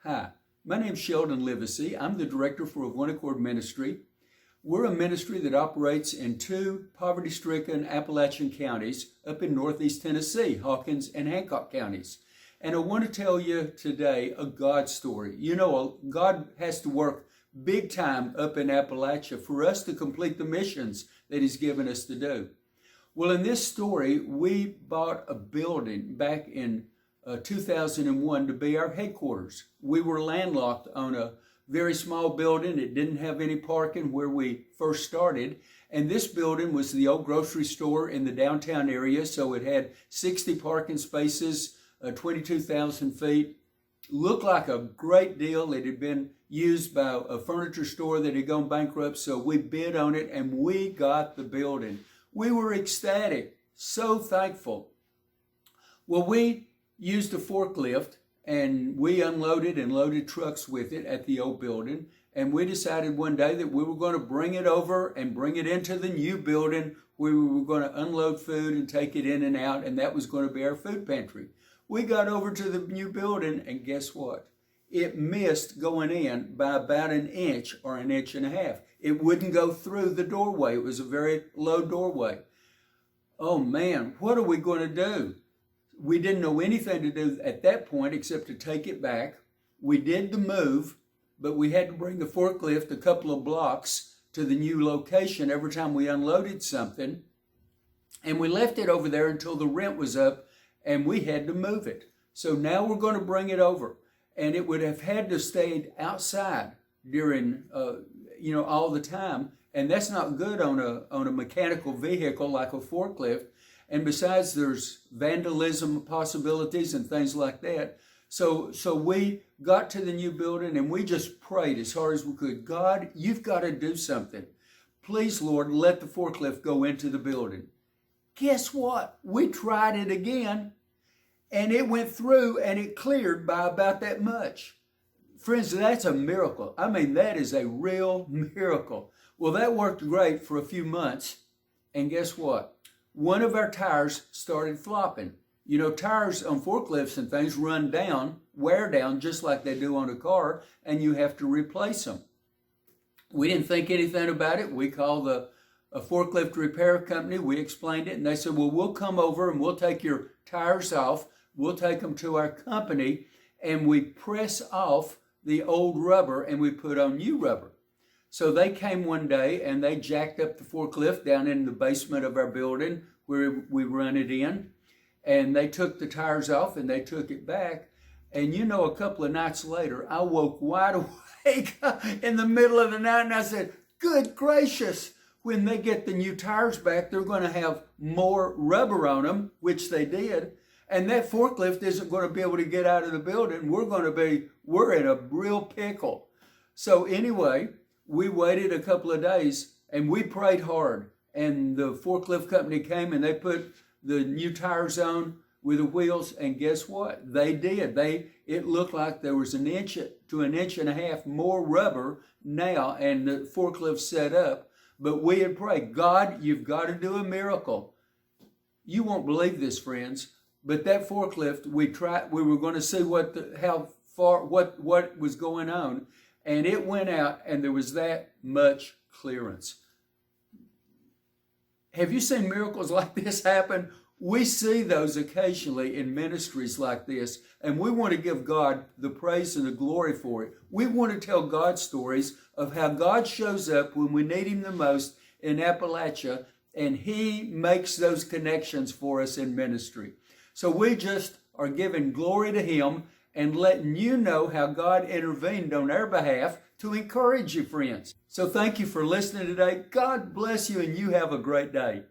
Hi, my name's Sheldon Livesay. I'm the director for One Accord Ministry. We're a ministry that operates in two poverty-stricken Appalachian counties up in northeast Tennessee, Hawkins and Hancock counties. And I want to tell you today a God story. You know, God has to work big time up in Appalachia for us to complete the missions that He's given us to do. Well, in this story, we bought a building back in 2001 to be our headquarters. We were landlocked on a very small building. It didn't have any parking where we first started. And this building was the old grocery store in the downtown area. So it had 60 parking spaces, 22,000 feet. Looked like a great deal. It had been used by a furniture store that had gone bankrupt. So we bid on it and we got the building. We were ecstatic, so thankful. Well, we used a forklift and we unloaded and loaded trucks with it at the old building. And we decided one day that we were going to bring it over and bring it into the new building where we were going to unload food and take it in and out. And that was going to be our food pantry. We got over to the new building and guess what? It missed going in by about an inch or an inch and a half. It wouldn't go through the doorway. It was a very low doorway. Oh man, what are we going to do? We didn't know anything to do at that point except to take it back. We did the move, but we had to bring the forklift a couple of blocks to the new location every time we unloaded something. And we left it over there until the rent was up and we had to move it. So now we're going to bring it over. And it would have had to stay outside during, all the time. And that's not good on a mechanical vehicle like a forklift. And besides, there's vandalism possibilities and things like that. So we got to the new building and we just prayed as hard as we could. God, you've got to do something. Please, Lord, let the forklift go into the building. Guess what? We tried it again and it went through and it cleared by about that much. Friends, that's a miracle. I mean, that is a real miracle. Well, that worked great for a few months. And guess what? One of our tires started flopping. You know, tires on forklifts and things run down, wear down, just like they do on a car, and you have to replace them. We didn't think anything about it. We called a forklift repair company. We explained it, and they said, well, we'll come over and we'll take your tires off. We'll take them to our company, and we press off the old rubber, and we put on new rubber. So they came one day and they jacked up the forklift down in the basement of our building where we run it in. And they took the tires off and they took it back. And you know, a couple of nights later, I woke wide awake in the middle of the night and I said, good gracious, when they get the new tires back, they're going to have more rubber on them, which they did. And that forklift isn't going to be able to get out of the building. We're in a real pickle. So anyway, we waited a couple of days and we prayed hard. And the forklift company came and they put the new tires on with the wheels. And guess what? They did. It looked like there was an inch to an inch and a half more rubber now and the forklift set up. But we had prayed, God, you've got to do a miracle. You won't believe this, friends. But that forklift, we were going to see what was going on. And it went out and there was that much clearance. Have you seen miracles like this happen? We see those occasionally in ministries like this, and we want to give God the praise and the glory for it. We want to tell God stories of how God shows up when we need Him the most in Appalachia, and He makes those connections for us in ministry. So we just are giving glory to Him and letting you know how God intervened on our behalf to encourage you, friends. So thank you for listening today. God bless you, and you have a great day.